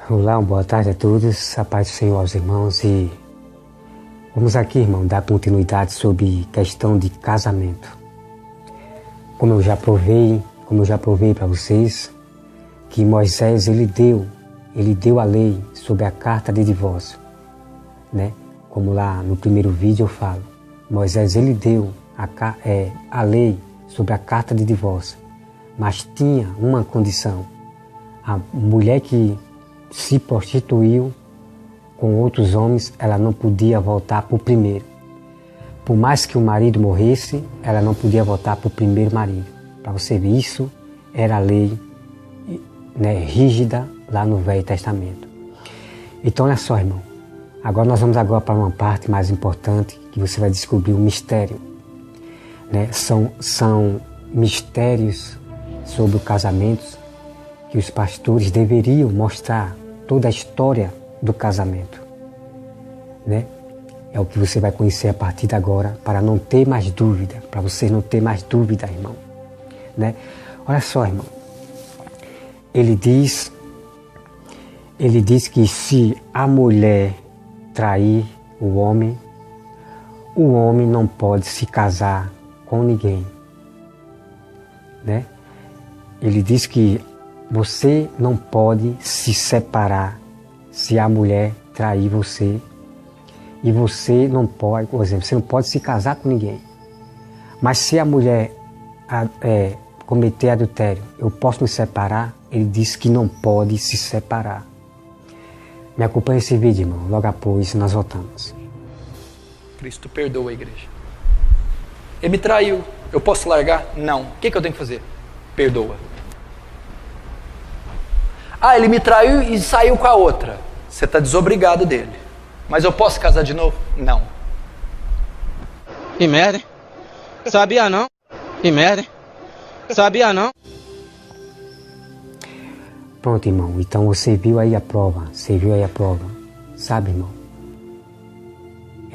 Olá, boa tarde a todos, a paz do Senhor aos irmãos e vamos aqui, irmão, dar continuidade sobre questão de casamento. Como eu já provei para vocês, que Moisés ele deu a lei sobre a carta de divórcio, né? Como lá no primeiro vídeo eu falo, Moisés ele deu a lei sobre a carta de divórcio, mas tinha uma condição: a mulher que se prostituiu com outros homens, ela não podia voltar para o primeiro. Por mais que o marido morresse, ela não podia voltar para o primeiro marido. Para você ver, isso era a lei, né, rígida lá no Velho Testamento. Então olha só, irmão, nós vamos para uma parte mais importante, que você vai descobrir o mistério, né? São mistérios sobre o casamento que os pastores deveriam mostrar toda a história do casamento, né? É o que você vai conhecer a partir de agora, para não ter mais dúvida, para você não ter mais dúvida, irmão, né? Olha só, irmão, ele diz que se a mulher trair o homem não pode se casar com ninguém, né? Ele diz que você não pode se separar se a mulher trair você. E você não pode, por exemplo, você não pode se casar com ninguém. Mas se a mulher cometer adultério, eu posso me separar? Ele diz que não pode se separar. Me acompanhe esse vídeo, irmão. Logo após nós voltamos. Cristo perdoa a igreja. Ele me traiu. Eu posso largar? Não. O que eu tenho que fazer? Perdoa. Ele me traiu e saiu com a outra. Você está desobrigado dele. Mas eu posso casar de novo? Não. Que merda, hein? Sabia não? Que merda, hein? Sabia não? Pronto, irmão. Então você viu aí a prova. Sabe, irmão?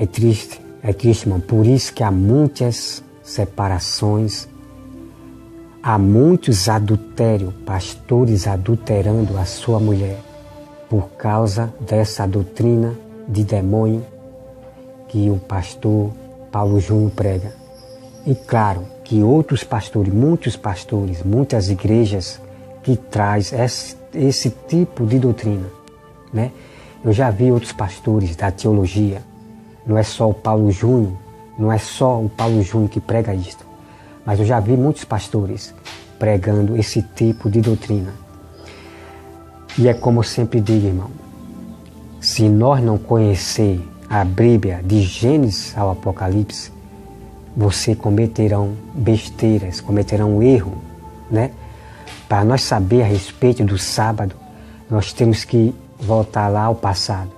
É triste, irmão. Por isso que há muitas separações, há muitos adultérios, pastores adulterando a sua mulher, por causa dessa doutrina de demônio que o pastor Paulo Júnior prega. E claro que outros pastores, muitas igrejas que traz esse tipo de doutrina, né? Eu já vi outros pastores da teologia, não é só o Paulo Júnior que prega isto, mas eu já vi muitos pastores pregando esse tipo de doutrina. E é como eu sempre digo, irmão, se nós não conhecer a Bíblia de Gênesis ao Apocalipse, você cometerão besteiras, cometerão erro, né? Para nós saber a respeito do sábado, nós temos que voltar lá ao passado.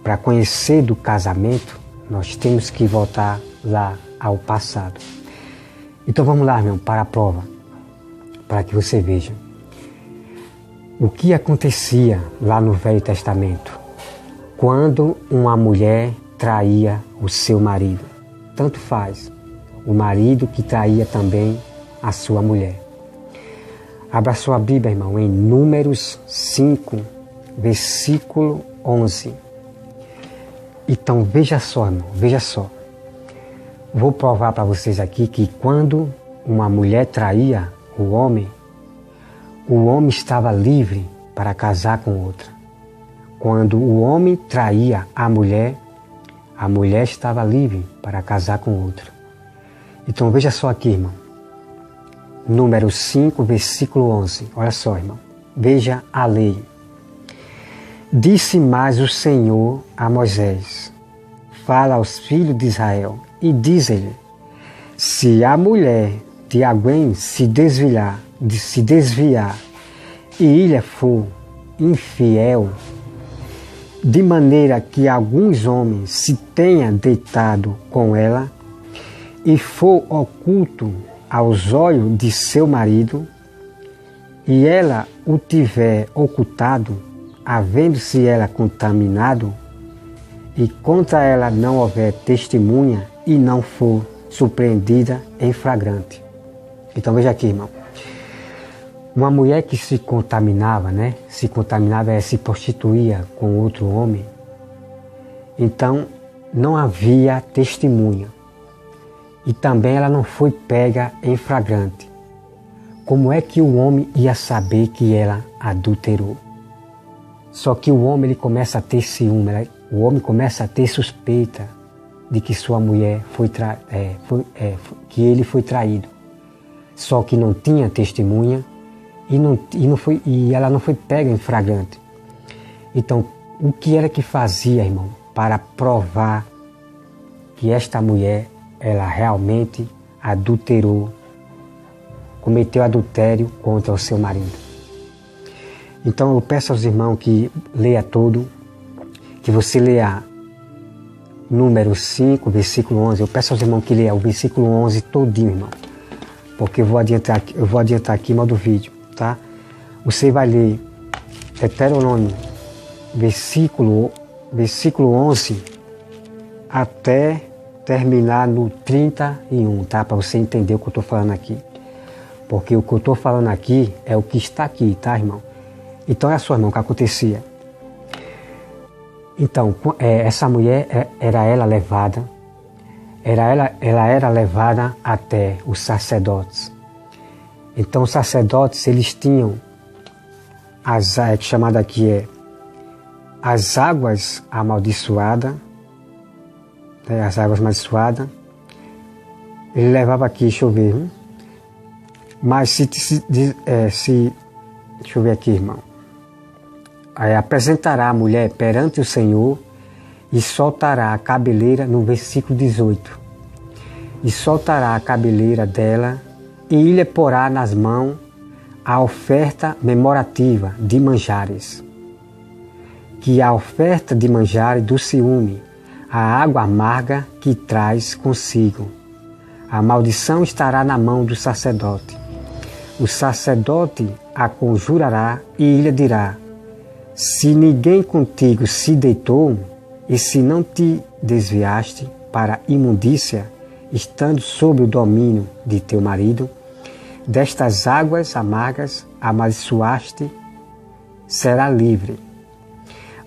Para conhecer do casamento, nós temos que voltar lá ao passado. Então vamos lá, irmão, para a prova, para que você veja o que acontecia lá no Velho Testamento quando uma mulher traía o seu marido. Tanto faz, o marido que traía também a sua mulher. Abra sua Bíblia, irmão, em Números 5, versículo 11. Então veja só, irmão, veja só. Vou provar para vocês aqui que quando uma mulher traía o homem estava livre para casar com outra. Quando o homem traía a mulher estava livre para casar com outra. Então veja só aqui, irmão. Número 5, versículo 11. Olha só, irmão. Veja a lei. Disse mais o Senhor a Moisés: fala aos filhos de Israel e diz-lhe: se a mulher de alguém se desviar e ele for infiel, de maneira que alguns homens se tenham deitado com ela e for oculto aos olhos de seu marido, e ela o tiver ocultado, havendo-se ela contaminado, e contra ela não houver testemunha e não for surpreendida em flagrante. Então veja aqui, irmão. Uma mulher que se contaminava, né? Se contaminava, se prostituía com outro homem. Então, não havia testemunha. E também ela não foi pega em flagrante. Como é que o homem ia saber que ela adulterou? Só que o homem ele começa a ter ciúme, o homem começa a ter suspeita de que sua mulher que ele foi traído. Só que não tinha testemunha e ela não foi pega em flagrante. Então, o que era que fazia, irmão, para provar que esta mulher, ela realmente adulterou, cometeu adultério contra o seu marido? Então eu peço aos irmãos que leia todo, que você leia número 5, versículo 11. Eu peço aos irmãos que leia o versículo 11 todinho, irmão, porque eu vou adiantar aqui no do vídeo, tá? Você vai ler Deuteronômio, versículo 11 até terminar no 31, tá? Para você entender o que eu estou falando aqui. Porque o que eu estou falando aqui é o que está aqui, tá, irmão? Então, olha só, irmão, o que acontecia. Então, essa mulher ela era levada até os sacerdotes. Então, os sacerdotes, eles tinham chamada aqui as águas amaldiçoadas, né, as águas amaldiçoadas. Ele levava aqui, deixa eu ver, mas deixa eu ver aqui, irmão. Aí apresentará a mulher perante o Senhor e soltará a cabeleira, no versículo 18. E soltará a cabeleira dela e lhe porá nas mãos a oferta memorativa de manjares. Que a oferta de manjares do ciúme, a água amarga que traz consigo. A maldição estará na mão do sacerdote. O sacerdote a conjurará e lhe dirá: se ninguém contigo se deitou, e se não te desviaste para imundícia, estando sob o domínio de teu marido, destas águas amargas amaldiçoaste, será livre.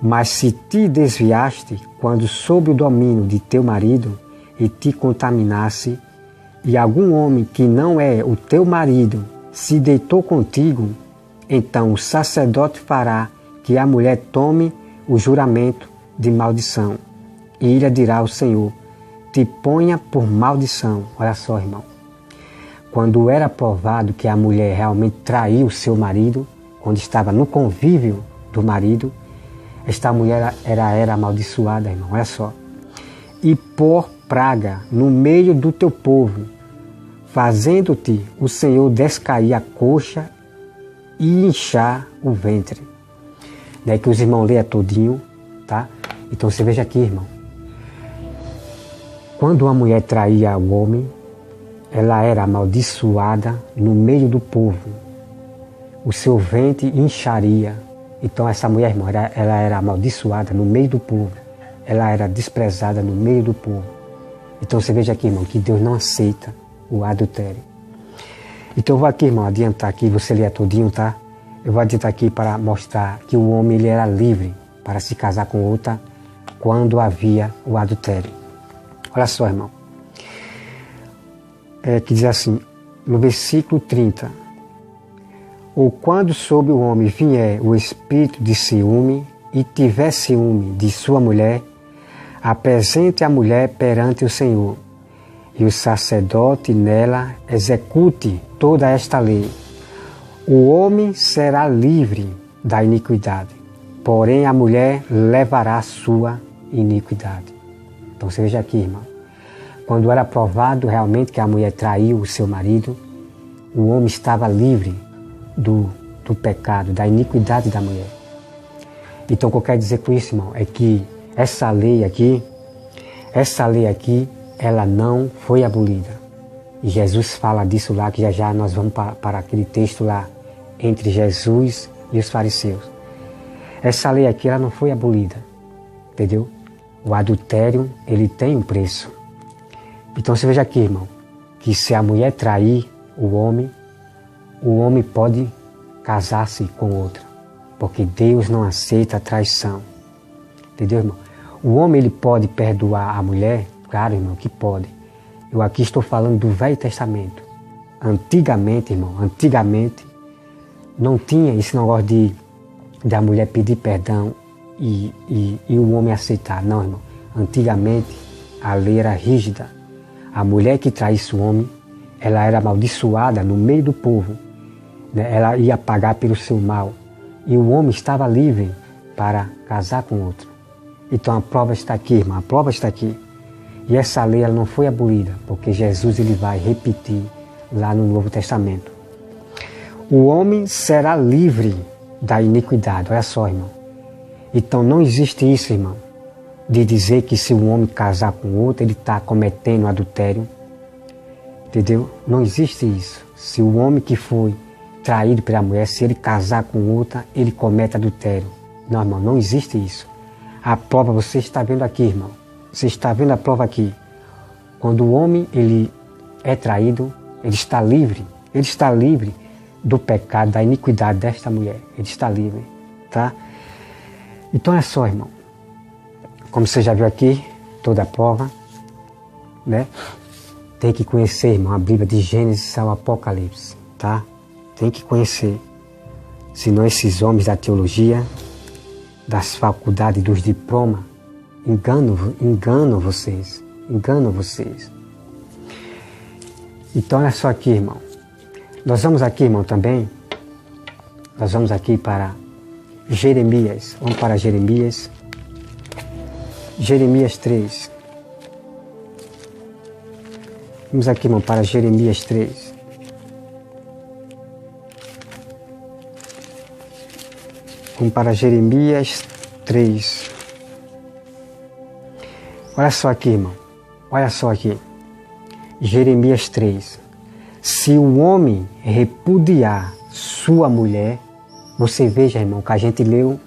Mas se te desviaste, quando sob o domínio de teu marido, e te contaminasse, e algum homem que não é o teu marido se deitou contigo, então o sacerdote fará que a mulher tome o juramento de maldição. E lhe dirá ao Senhor: te ponha por maldição. Olha só, irmão. Quando era provado que a mulher realmente traiu o seu marido, quando estava no convívio do marido, esta mulher era amaldiçoada, irmão. Olha só. E por praga no meio do teu povo, fazendo-te o Senhor descair a coxa e inchar o ventre. Daí que os irmãos leiam todinho, tá? Então você veja aqui, irmão. Quando uma mulher traía o homem, ela era amaldiçoada no meio do povo. O seu ventre incharia. Então essa mulher, irmão, ela era amaldiçoada no meio do povo. Ela era desprezada no meio do povo. Então você veja aqui, irmão, que Deus não aceita o adultério. Então eu vou aqui, irmão, adiantar aqui, você lê todinho, tá? Eu vou adiantar aqui para mostrar que o homem ele era livre para se casar com outra quando havia o adultério. Olha só, irmão. Que diz assim, no versículo 30. Ou quando sobre o homem vier o espírito de ciúme e tiver ciúme de sua mulher, apresente a mulher perante o Senhor, e o sacerdote nela execute toda esta lei. O homem será livre da iniquidade, porém a mulher levará a sua iniquidade. Então você veja aqui, irmão. Quando era provado realmente que a mulher traiu o seu marido, o homem estava livre do pecado, da iniquidade da mulher. Então o que eu quero dizer com isso, irmão, é que essa lei aqui, ela não foi abolida. E Jesus fala disso lá, que já nós vamos para aquele texto lá, entre Jesus e os fariseus. Essa lei aqui, ela não foi abolida, entendeu? O adultério, ele tem um preço. Então você veja aqui, irmão, que se a mulher trair o homem pode casar-se com outra, porque Deus não aceita a traição. Entendeu, irmão? O homem ele pode perdoar a mulher? Claro, irmão, que pode. Eu aqui estou falando do Velho Testamento. Antigamente, irmão, não tinha esse negócio de a mulher pedir perdão e o homem aceitar. Não, irmão. Antigamente, a lei era rígida. A mulher que traísse o homem, ela era amaldiçoada no meio do povo. Né? Ela ia pagar pelo seu mal. E o homem estava livre para casar com outro. Então a prova está aqui, irmão. A prova está aqui. E essa lei ela não foi abolida, porque Jesus ele vai repetir lá no Novo Testamento. O homem será livre da iniquidade. Olha só, irmão. Então não existe isso, irmão, de dizer que se um homem casar com outro, ele está cometendo adultério. Entendeu? Não existe isso. Se o homem que foi traído pela mulher, se ele casar com outra, ele comete adultério. Não, irmão, não existe isso. A prova você está vendo aqui, irmão. Você está vendo a prova aqui. Quando o homem ele é traído, ele está livre. Ele está livre do pecado, da iniquidade desta mulher. Ele está livre, tá? Então é só, irmão. Como você já viu aqui, toda a prova, né? Tem que conhecer, irmão, a Bíblia de Gênesis ao Apocalipse, tá? Tem que conhecer. Senão esses homens da teologia, das faculdades, dos diplomas, enganam vocês. Então olha só aqui, irmão. Nós vamos aqui, irmão, também. Nós vamos aqui para Jeremias. Vamos para Jeremias. Jeremias 3. Vamos aqui, irmão, para Jeremias 3. Vamos para Jeremias 3. Olha só aqui, irmão. Olha só aqui. Jeremias 3. Se o homem repudiar sua mulher, você veja, irmão, que a gente leu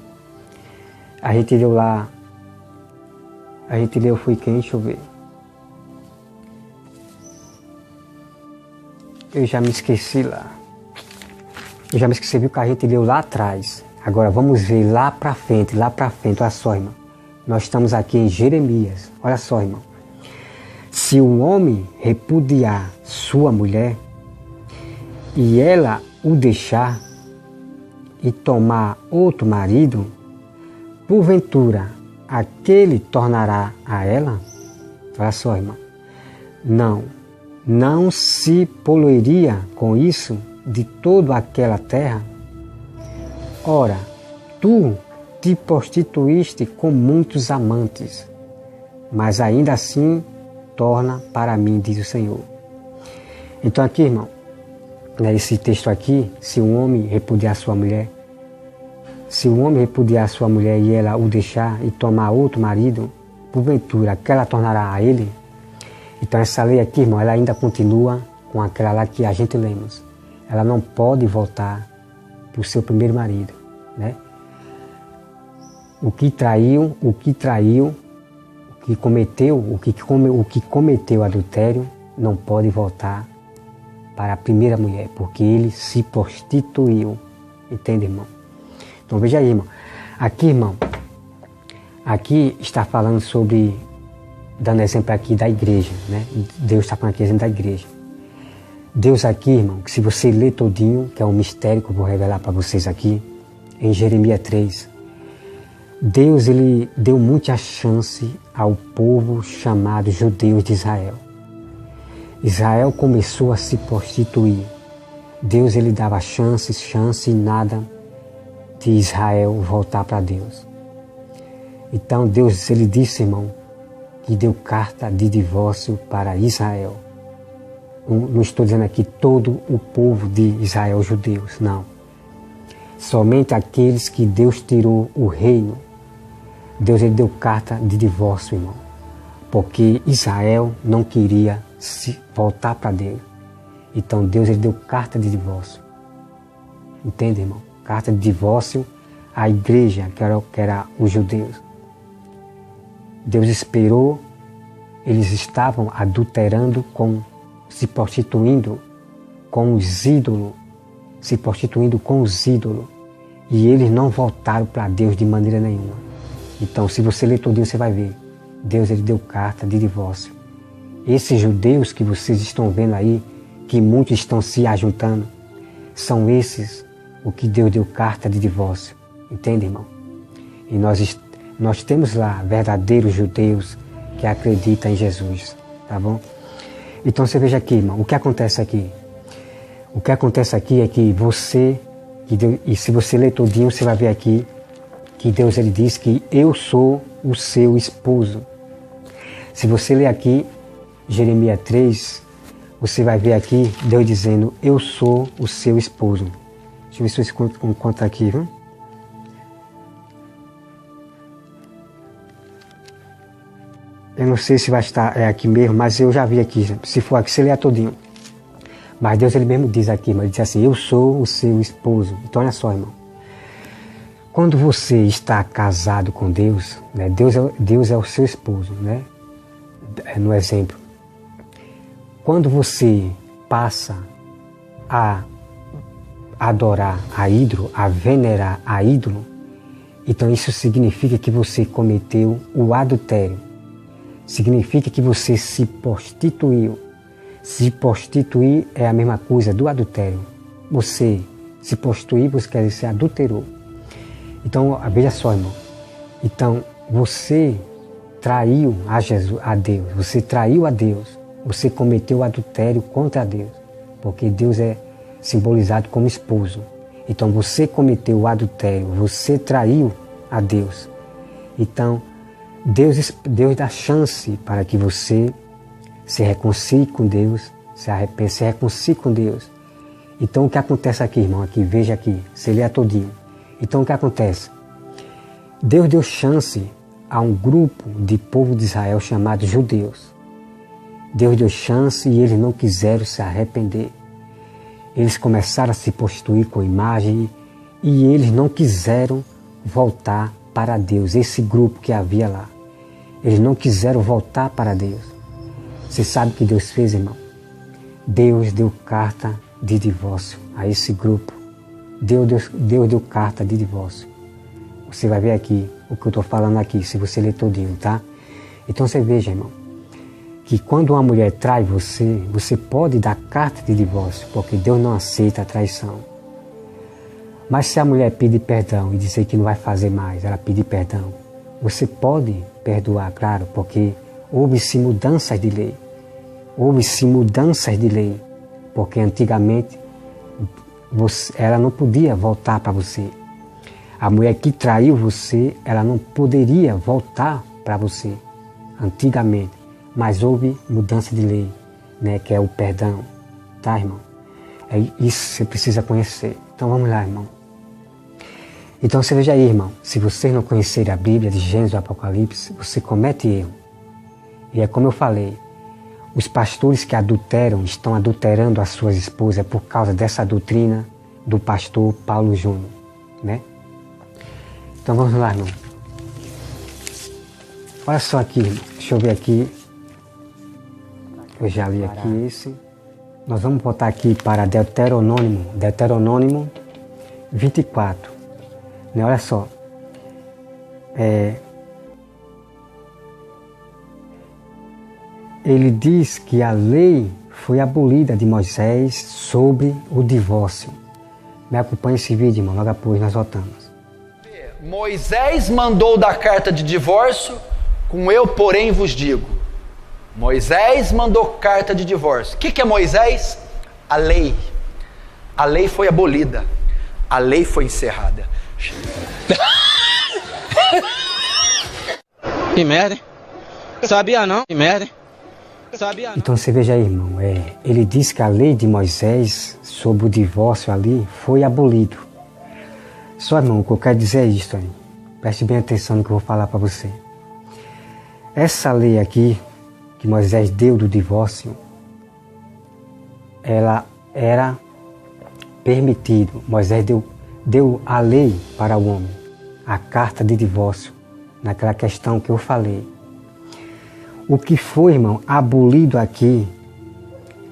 lá, foi quem? Deixa eu ver. Eu já me esqueci lá. Viu que a gente leu lá atrás. Agora vamos ver lá para frente. Olha só, irmão. Nós estamos aqui em Jeremias. Olha só, irmão. Se o homem repudiar sua mulher e ela o deixar e tomar outro marido, porventura aquele tornará a ela? Olha só, irmão. Não se poluiria com isso de toda aquela terra? Ora, tu te prostituíste com muitos amantes, mas ainda assim torna para mim, diz o Senhor. Então aqui, irmão, nesse texto aqui, se um homem repudiar sua mulher, e ela o deixar e tomar outro marido, porventura que ela tornará a ele? Então essa lei aqui, irmão, ela ainda continua com aquela lá que a gente lemos. Ela não pode voltar para o seu primeiro marido, né? O que cometeu adultério não pode voltar para a primeira mulher, porque ele se prostituiu. Entende, irmão? Então veja aí, irmão. Aqui, irmão, aqui está falando sobre, dando exemplo aqui da igreja, né? Deus está falando aqui exemplo da igreja. Deus aqui, irmão, que se você ler todinho, que é um mistério que eu vou revelar para vocês aqui, em Jeremias 3, Deus ele deu muita chance ao povo chamado judeus de Israel. Israel começou a se prostituir. Deus ele dava chance e nada de Israel voltar para Deus. Então Deus ele disse, irmão, que deu carta de divórcio para Israel. Não estou dizendo aqui todo o povo de Israel, judeus, não. Somente aqueles que Deus tirou o reino. Deus ele deu carta de divórcio, irmão, porque Israel não queria se voltar para Deus. Então Deus ele deu carta de divórcio. Entende, irmão? Carta de divórcio à igreja, que era os judeus. Deus esperou, eles estavam adulterando se prostituindo com os ídolos, se prostituindo com os ídolos. E eles não voltaram para Deus de maneira nenhuma. Então, se você ler todinho, você vai ver. Deus ele deu carta de divórcio. Esses judeus que vocês estão vendo aí, que muitos estão se ajuntando, são esses o que Deus deu carta de divórcio. Entende, irmão? E nós temos lá verdadeiros judeus que acreditam em Jesus. Tá bom? Então você veja aqui, irmão, o que acontece aqui? O que acontece aqui é que você, e se você ler todinho, você vai ver aqui que Deus ele diz que eu sou o seu esposo. Se você ler aqui Jeremias 3, você vai ver aqui Deus dizendo eu sou o seu esposo. Deixa eu ver se eu encontro aqui, viu? Eu não sei se vai estar aqui mesmo, mas eu já vi aqui. Se for aqui, você lê todinho. Mas Deus ele mesmo diz aqui, mas ele diz assim, eu sou o seu esposo. Então olha só, irmão. Quando você está casado com Deus, né, Deus é o seu esposo, né? No exemplo. Quando você passa a adorar a ídolo, a venerar a ídolo, então isso significa que você cometeu o adultério. Significa que você se prostituiu. Se prostituir é a mesma coisa do adultério. Você se prostituir, você quer dizer, se adulterou. Então, veja só, irmão. Então, você traiu a Deus. Você traiu a Deus. Você cometeu adultério contra Deus. Porque Deus é simbolizado como esposo. Então, você cometeu o adultério. Você traiu a Deus. Então, Deus dá chance para que você se reconcilie com Deus, se arrependa, se reconcilie com Deus. Então o que acontece aqui, irmão? Aqui, veja aqui, você lê todinho. Então o que acontece? Deus deu chance a um grupo de povo de Israel chamado judeus. Deus deu chance e eles não quiseram se arrepender. Eles começaram a se prostituir com imagem e eles não quiseram voltar para Deus, esse grupo que havia lá. Eles não quiseram voltar para Deus. Você sabe o que Deus fez, irmão? Deus deu carta de divórcio a esse grupo. Deus deu carta de divórcio. Você vai ver aqui o que eu estou falando aqui, se você ler todinho, tá? Então você veja, irmão, que quando uma mulher trai você, você pode dar carta de divórcio, porque Deus não aceita a traição. Mas se a mulher pedir perdão e dizer que não vai fazer mais, ela pedir perdão, você pode perdoar, claro, porque houve-se mudanças de lei. Houve-se mudanças de lei, porque antigamente ela não podia voltar para você. A mulher que traiu você, ela não poderia voltar para você, antigamente. Mas houve mudança de lei, né, que é o perdão, tá, irmão? É isso você precisa conhecer. Então vamos lá, irmão. Então você veja aí, irmão, se vocês não conhecerem a Bíblia de Gênesis e Apocalipse, você comete erro. E é como eu falei, os pastores que adulteram estão adulterando as suas esposas por causa dessa doutrina do pastor Paulo Júnior, né? Então vamos lá, irmão. Olha só aqui, irmão. Deixa eu ver aqui. Eu já li aqui esse. Nós vamos botar aqui para Deuteronômio 24. Né? Olha só. Ele diz que a lei foi abolida de Moisés sobre o divórcio. Me acompanhe esse vídeo, irmão. Logo depois nós voltamos. Moisés mandou dar carta de divórcio, com eu, porém, vos digo. Moisés mandou carta de divórcio. O que é Moisés? A lei. A lei foi abolida. A lei foi encerrada. Que merda, hein? Sabia não? Que merda, hein? Sabia não? Então você veja aí, irmão. Ele diz que a lei de Moisés sobre o divórcio ali foi abolido. Só, irmão, o que eu quero dizer é isso aí. Preste bem atenção no que eu vou falar para você. Essa lei aqui, que Moisés deu do divórcio, ela era permitido. Moisés deu a lei para o homem, a carta de divórcio, naquela questão que eu falei. O que foi, irmão, abolido aqui,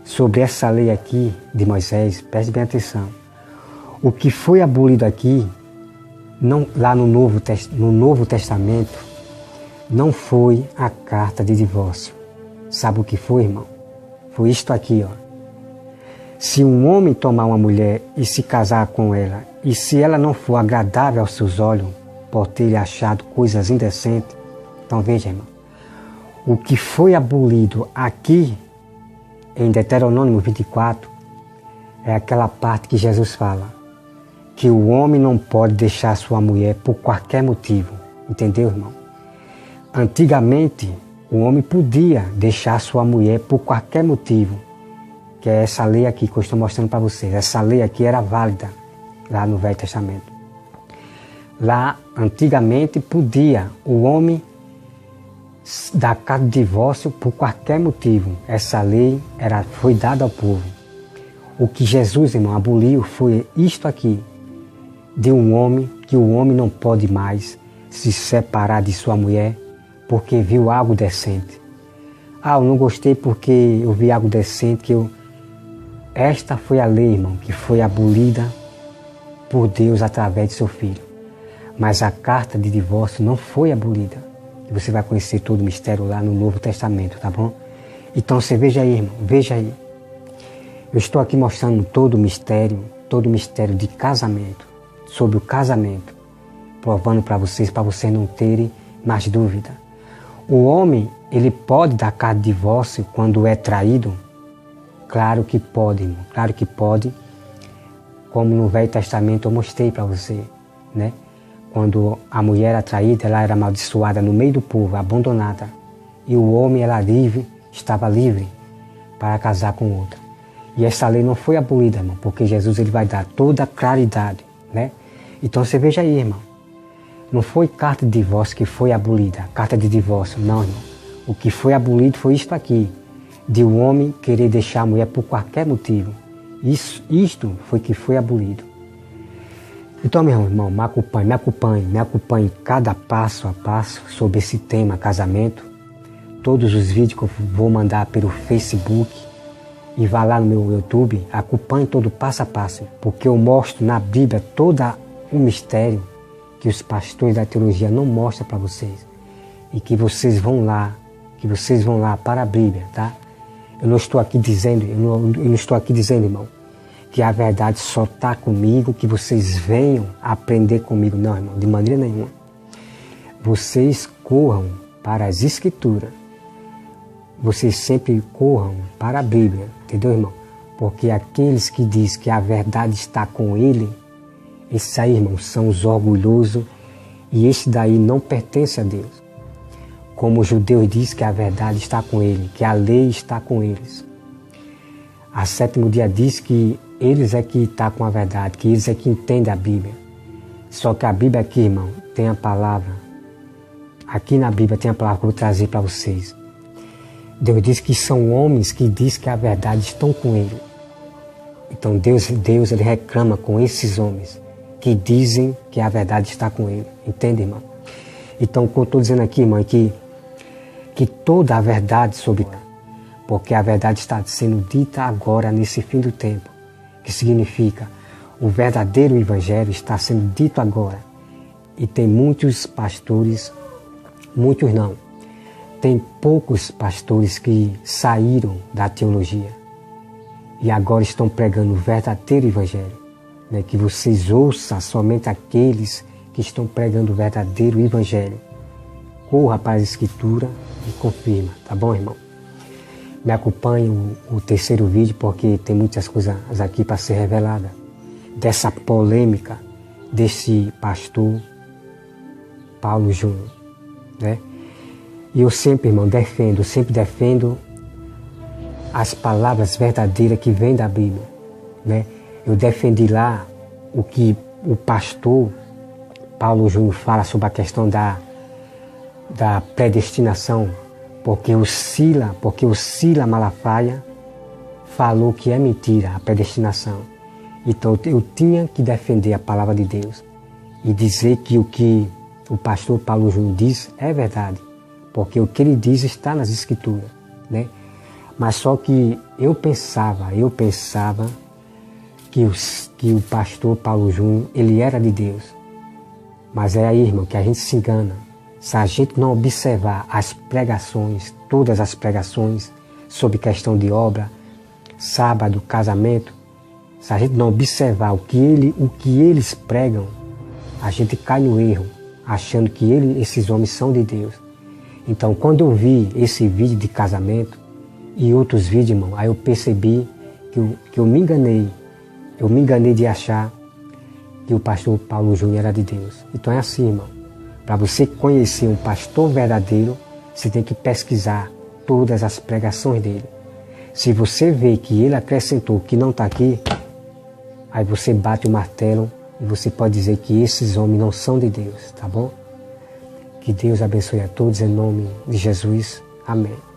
sobre essa lei aqui de Moisés, preste bem atenção. O que foi abolido aqui, não, lá no Novo Testamento, não foi a carta de divórcio. Sabe o que foi, irmão? Foi isto aqui, ó. Se um homem tomar uma mulher e se casar com ela, e se ela não for agradável aos seus olhos, por ter lhe achado coisas indecentes, então veja, irmão, o que foi abolido aqui, em Deuteronômio 24, é aquela parte que Jesus fala, que o homem não pode deixar sua mulher por qualquer motivo. Entendeu, irmão? Antigamente, o homem podia deixar sua mulher por qualquer motivo, que é essa lei aqui que eu estou mostrando para vocês. Essa lei aqui era válida lá no Velho Testamento. Lá, antigamente, podia o homem dar carta de divórcio por qualquer motivo. Essa lei foi dada ao povo. O que Jesus, irmão, aboliu foi isto aqui, de um homem, que o homem não pode mais se separar de sua mulher porque viu algo decente. Ah, eu não gostei porque eu vi algo decente, Esta foi a lei, irmão, que foi abolida por Deus através de seu Filho. Mas a carta de divórcio não foi abolida. E você vai conhecer todo o mistério lá no Novo Testamento, tá bom? Então você veja aí, irmão, veja aí. Eu estou aqui mostrando todo o mistério de casamento, sobre o casamento, provando para vocês não terem mais dúvida. O homem, ele pode dar carta de divórcio quando é traído? Claro que pode, irmão, claro que pode. Como no Velho Testamento eu mostrei para você, né? Quando a mulher era traída, ela era amaldiçoada no meio do povo, abandonada. E o homem estava livre para casar com outra. E essa lei não foi abolida, irmão, porque Jesus ele vai dar toda a claridade, né? Então você veja aí, irmão. Não foi carta de divórcio que foi abolida, carta de divórcio, não, irmão. O que foi abolido foi isto aqui, de um homem querer deixar a mulher por qualquer motivo. Isto foi que foi abolido. Então, meu irmão, me acompanhe cada passo a passo sobre esse tema casamento. Todos os vídeos que eu vou mandar pelo Facebook e vá lá no meu YouTube, acompanhe todo passo a passo, porque eu mostro na Bíblia todo o mistério que os pastores da teologia não mostram para vocês. E que vocês vão lá para a Bíblia, tá? Eu não estou aqui dizendo, irmão, que a verdade só está comigo, que vocês venham aprender comigo. Não, irmão, de maneira nenhuma. Vocês corram para as Escrituras. Vocês sempre corram para a Bíblia, entendeu, irmão? Porque aqueles que dizem que a verdade está com ele, esses aí, irmão, são os orgulhosos e esse daí não pertence a Deus. Como os judeus dizem que a verdade está com ele, que a lei está com eles. A sétimo dia diz que eles é que estão com a verdade, que eles é que entendem a Bíblia. Só que a Bíblia aqui, irmão, tem a palavra. Aqui na Bíblia tem a palavra que eu vou trazer para vocês. Deus diz que são homens que dizem que a verdade estão com ele. Então Deus ele reclama com esses homens que dizem que a verdade está com ele. Entende, irmão? Então o que eu estou dizendo aqui, irmão, é que toda a verdade sobre... Porque a verdade está sendo dita agora, nesse fim do tempo. Que significa, o verdadeiro evangelho está sendo dito agora. E tem muitos pastores, muitos não, tem poucos pastores que saíram da teologia e agora estão pregando o verdadeiro evangelho, né? Que vocês ouçam somente aqueles que estão pregando o verdadeiro evangelho. Corra para a Escritura e confirma, tá bom, irmão? Me acompanhe o terceiro vídeo, porque tem muitas coisas aqui para ser revelada. Dessa polêmica desse pastor Paulo Júnior, né? E eu sempre, irmão, defendo as palavras verdadeiras que vêm da Bíblia, né? Eu defendi lá o que o pastor Paulo Júnior fala sobre a questão da predestinação, porque o Sila Malafaia falou que é mentira a predestinação. Então eu tinha que defender a palavra de Deus e dizer que o que o pastor Paulo Júnior diz é verdade, porque o que ele diz está nas Escrituras, né? Mas só que eu pensava que o pastor Paulo Júnior, ele era de Deus. Mas é aí, irmão, que a gente se engana. Se a gente não observar as pregações, todas as pregações sobre questão de obra, sábado, casamento, se a gente não observar o que eles pregam, a gente cai no erro, achando que esses homens são de Deus. Então, quando eu vi esse vídeo de casamento e outros vídeos, irmão, aí eu percebi que eu me enganei. Eu me enganei de achar que o pastor Paulo Júnior era de Deus. Então é assim, irmão. Para você conhecer um pastor verdadeiro, você tem que pesquisar todas as pregações dele. Se você vê que ele acrescentou que não está aqui, aí você bate o martelo e você pode dizer que esses homens não são de Deus, tá bom? Que Deus abençoe a todos em nome de Jesus. Amém.